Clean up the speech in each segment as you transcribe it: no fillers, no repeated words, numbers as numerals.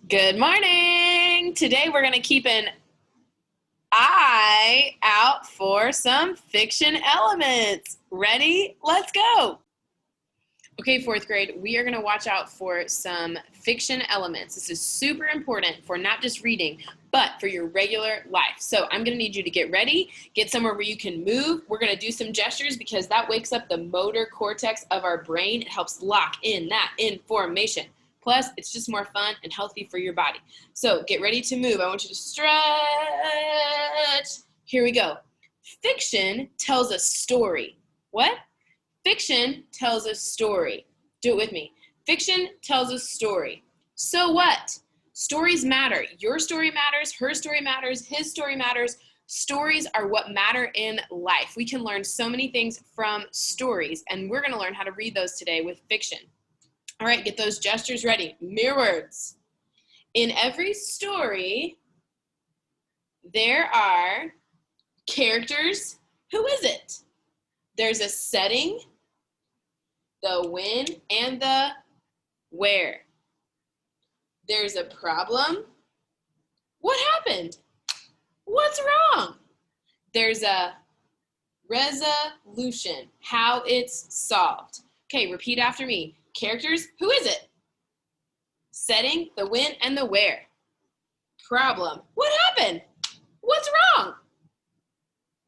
Good morning. Today we're going to keep an eye out for some fiction elements. Ready? Let's go. Okay, fourth grade, we are going to watch out for some fiction elements. This is super important for not just reading, but for your regular life. So I'm going to need you to get ready, get somewhere where you can move. We're going to do some gestures because that wakes up the motor cortex of our brain. It helps lock in that information. Plus, it's just more fun and healthy for your body. So get ready to move. I want you to stretch. Here we go. Fiction tells a story. What? Fiction tells a story. Do it with me. Fiction tells a story. So what? Stories matter. Your story matters, her story matters, his story matters. Stories are what matter in life. We can learn so many things from stories, and we're going to learn how to read those today with fiction. All right, get those gestures ready. Mirror words. In every story, there are characters. Who is it? There's a setting, the when, and the where. There's a problem. What happened? What's wrong? There's a resolution, how it's solved. Okay, repeat after me. Characters, who is it? Setting, the when, and the where. Problem, what happened? What's wrong?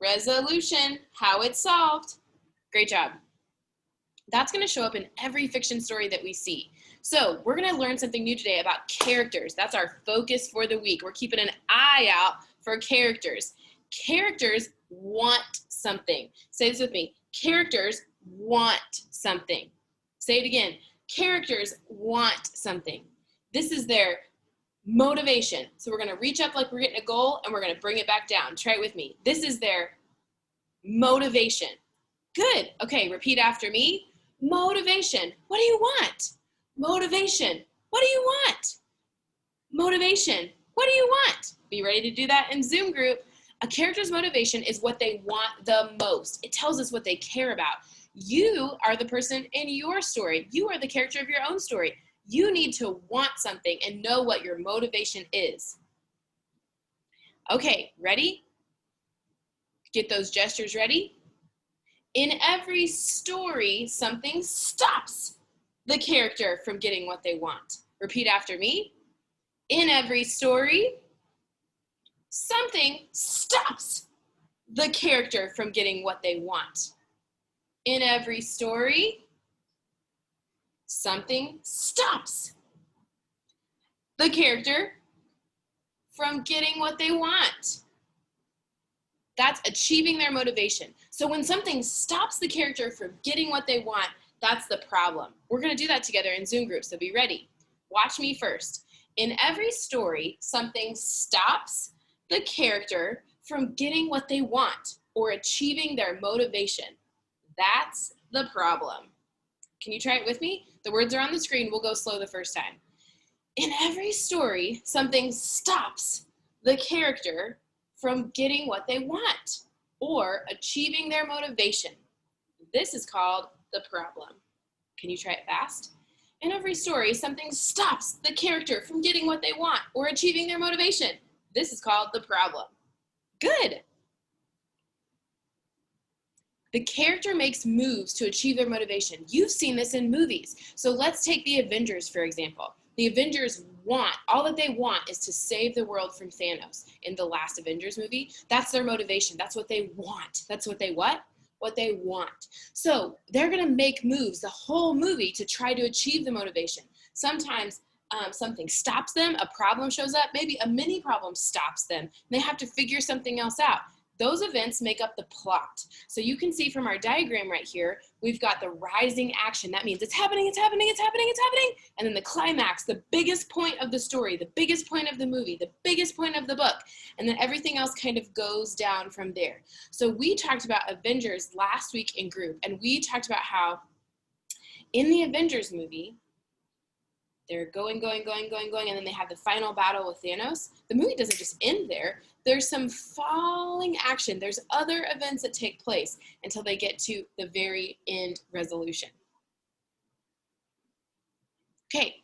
Resolution, how it's solved. Great job. That's going to show up in every fiction story that we see. So we're going to learn something new today about characters. That's our focus for the week. We're keeping an eye out for characters. Characters want something. Say this with me. Characters want something. Say it again. Characters want something. This is their motivation. So we're going to reach up like we're getting a goal, and we're going to bring it back down. Try it with me. This is their motivation. Good. Okay, repeat after me. Motivation. What do you want? Motivation. What do you want? Motivation. What do you want? Be ready to do that in Zoom group. A character's motivation is what they want the most. It tells us what they care about. You are the person in your story. You are the character of your own story. You need to want something and know what your motivation is. Okay, ready? Get those gestures ready. In every story, something stops the character from getting what they want. Repeat after me. In every story, something stops the character from getting what they want. In every story, something stops the character from getting what they want. That's achieving their motivation. So when something stops the character from getting what they want, that's the problem. We're going to do that together in Zoom group, so be ready. Watch me first. In every story, something stops the character from getting what they want or achieving their motivation. That's the problem. Can you try it with me? The words are on the screen. We'll go slow the first time. In every story, something stops the character from getting what they want or achieving their motivation. This is called the problem. Can you try it fast? In every story, something stops the character from getting what they want or achieving their motivation. This is called the problem. Good. The character makes moves to achieve their motivation. You've seen this in movies. So let's take the Avengers, for example. The Avengers all that they want is to save the world from Thanos. In the last Avengers movie, that's their motivation. That's what they want. That's what they what? What they want. So they're going to make moves the whole movie to try to achieve the motivation. Sometimes something stops them, a problem shows up, maybe a mini problem stops them, and they have to figure something else out. Those events make up the plot. So you can see from our diagram right here, we've got the rising action. That means it's happening, it's happening, it's happening, it's happening. And then the climax, the biggest point of the story, the biggest point of the movie, the biggest point of the book. And then everything else kind of goes down from there. So we talked about Avengers last week in group, and we talked about how in the Avengers movie, they're going, and then they have the final battle with Thanos. The movie doesn't just end there. There's some falling action. There's other events that take place until they get to the very end resolution. Okay,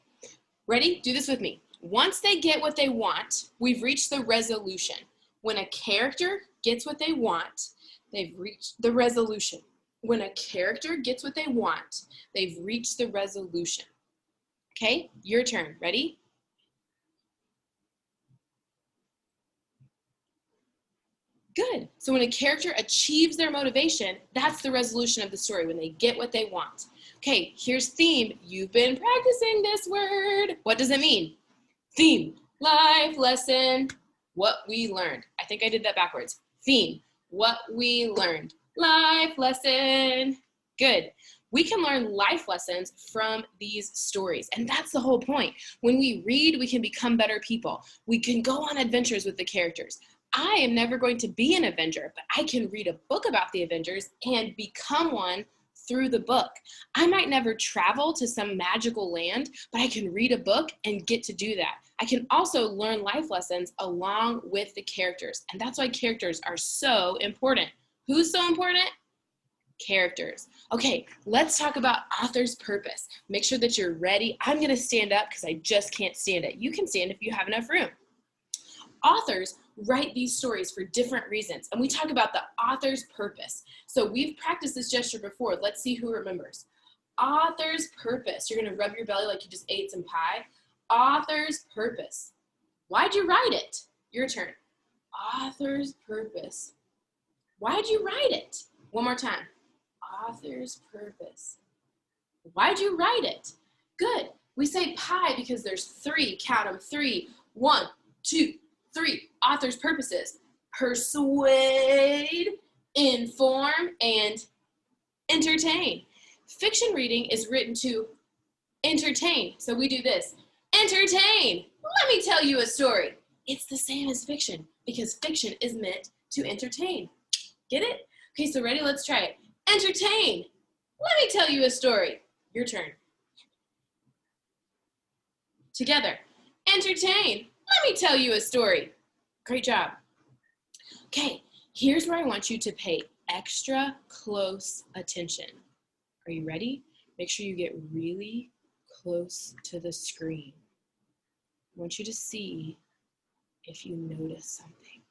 ready? Do this with me. Once they get what they want, we've reached the resolution. When a character gets what they want, they've reached the resolution. When a character gets what they want, they've reached the resolution. Okay, your turn. Ready? Good. So when a character achieves their motivation, that's the resolution of the story, when they get what they want. Okay, here's theme. You've been practicing this word. What does it mean? Theme, life lesson, what we learned. I think I did that backwards. Theme, what we learned. Life lesson. Good. We can learn life lessons from these stories, and that's the whole point. When we read, we can become better people. We can go on adventures with the characters. I am never going to be an Avenger, but I can read a book about the Avengers and become one through the book. I might never travel to some magical land, but I can read a book and get to do that. I can also learn life lessons along with the characters, and that's why characters are so important. Who's so important? Characters. Okay, let's talk about author's purpose. Make sure that you're ready. I'm going to stand up because I just can't stand it. You can stand if you have enough room. Authors write these stories for different reasons, and we talk about the author's purpose. So we've practiced this gesture before. Let's see who remembers. Author's purpose. You're going to rub your belly like you just ate some pie. Author's purpose. Why'd you write it? Your turn. Author's purpose. Why'd you write it? One more time. Author's purpose. Why'd you write it? Good. We say pie because there's three. Count them. 3. 1, 2, 3. Author's purposes: persuade, inform, and entertain. Fiction reading is written to entertain. So we do this. Entertain. Let me tell you a story. It's the same as fiction because fiction is meant to entertain. Get it? Okay, so ready? Let's try it. Entertain. Let me tell you a story. Your turn. Together. Entertain. Let me tell you a story. Great job. Okay, here's where I want you to pay extra close attention. Are you ready? Make sure you get really close to the screen. I want you to see if you notice something.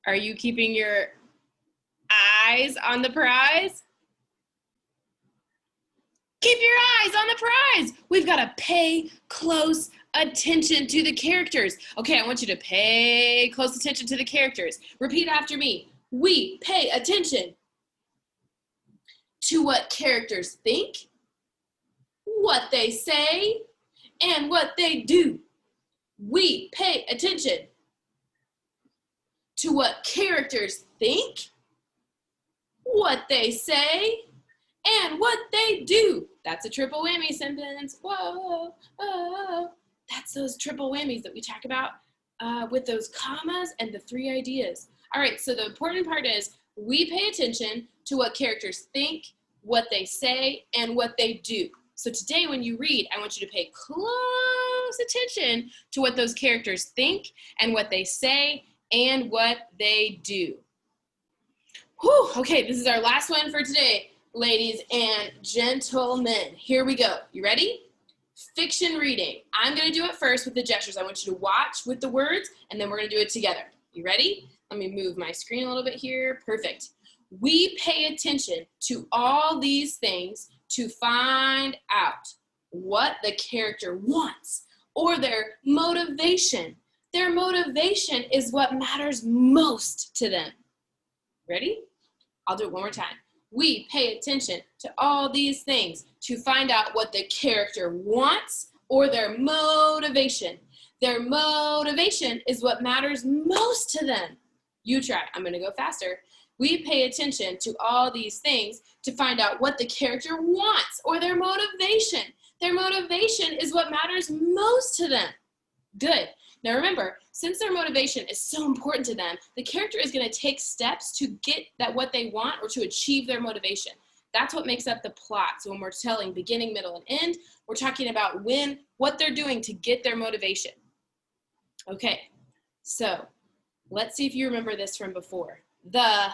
Are you keeping your eyes on the prize? Keep your eyes on the prize. We've got to pay close attention to the characters. Okay, I want you to pay close attention to the characters. Repeat after me. We pay attention to what characters think, what they say, and what they do. We pay attention to what characters think, what they say, and what they do. That's a triple whammy sentence. Whoa, whoa. That's those triple whammies that we talk about with those commas and the 3 ideas. All right, so the important part is we pay attention to what characters think, what they say, and what they do. So today when you read, I want you to pay close attention to what those characters think and what they say and what they do. Whew, okay, this is our last one for today, ladies and gentlemen. Here we go. You ready? Fiction reading. I'm going to do it first with the gestures. I want you to watch with the words, and then we're going to do it together. You ready? Let me move my screen a little bit here. Perfect. We pay attention to all these things to find out what the character wants or their motivation. Their motivation is what matters most to them. Ready? I'll do it one more time. We pay attention to all these things to find out what the character wants or their motivation. Their motivation is what matters most to them. You try. I'm going to go faster. We pay attention to all these things to find out what the character wants or their motivation. Their motivation is what matters most to them. Good. Now remember, since their motivation is so important to them, the character is going to take steps to get that what they want or to achieve their motivation. That's what makes up the plot. So when we're telling beginning, middle, and end, we're talking about what they're doing to get their motivation. Okay, so Let's see if you remember this from before. The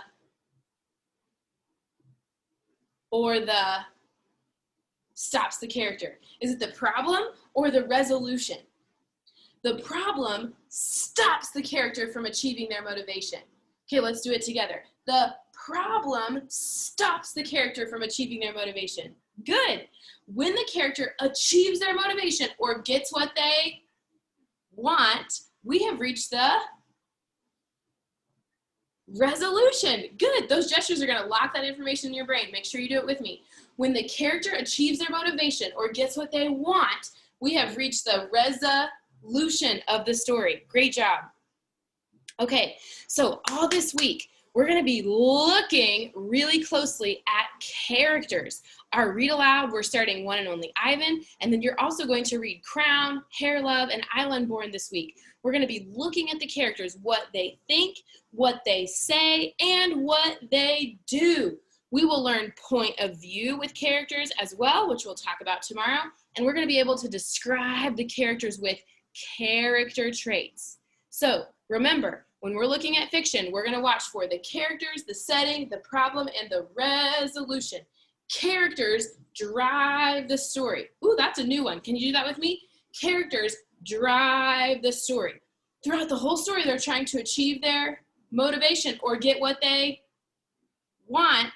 or the stops the character. Is it the problem or the resolution? The problem stops the character from achieving their motivation. Okay, let's do it together. The problem stops the character from achieving their motivation. Good. When the character achieves their motivation or gets what they want, we have reached the resolution. Good. Those gestures are going to lock that information in your brain. Make sure you do it with me. When the character achieves their motivation or gets what they want, we have reached the resolution of the story. Great job. Okay, so all this week, we're going to be looking really closely at characters. Our read aloud, we're starting One and Only Ivan, and then you're also going to read Crown, Hair Love, and Island Born this week. We're going to be looking at the characters, what they think, what they say, and what they do. We will learn point of view with characters as well, which we'll talk about tomorrow, and we're going to be able to describe the characters with character traits. So remember, when we're looking at fiction, we're going to watch for the characters, the setting, the problem, and the resolution. Characters drive the story. Ooh, that's a new one. Can you do that with me? Characters drive the story. Throughout the whole story, they're trying to achieve their motivation or get what they want.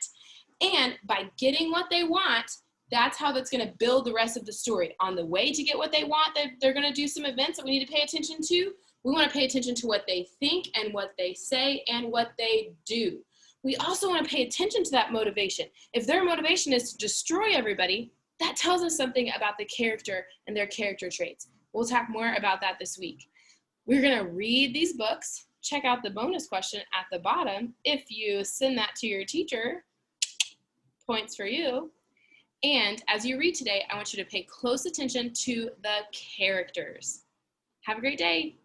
And by getting what they want, that's how that's going to build the rest of the story. On the way to get what they want, they're going to do some events that we need to pay attention to. We want to pay attention to what they think and what they say and what they do. We also want to pay attention to that motivation. If their motivation is to destroy everybody, that tells us something about the character and their character traits. We'll talk more about that this week. We're going to read these books. Check out the bonus question at the bottom. If you send that to your teacher, points for you. And as you read today, I want you to pay close attention to the characters. Have a great day.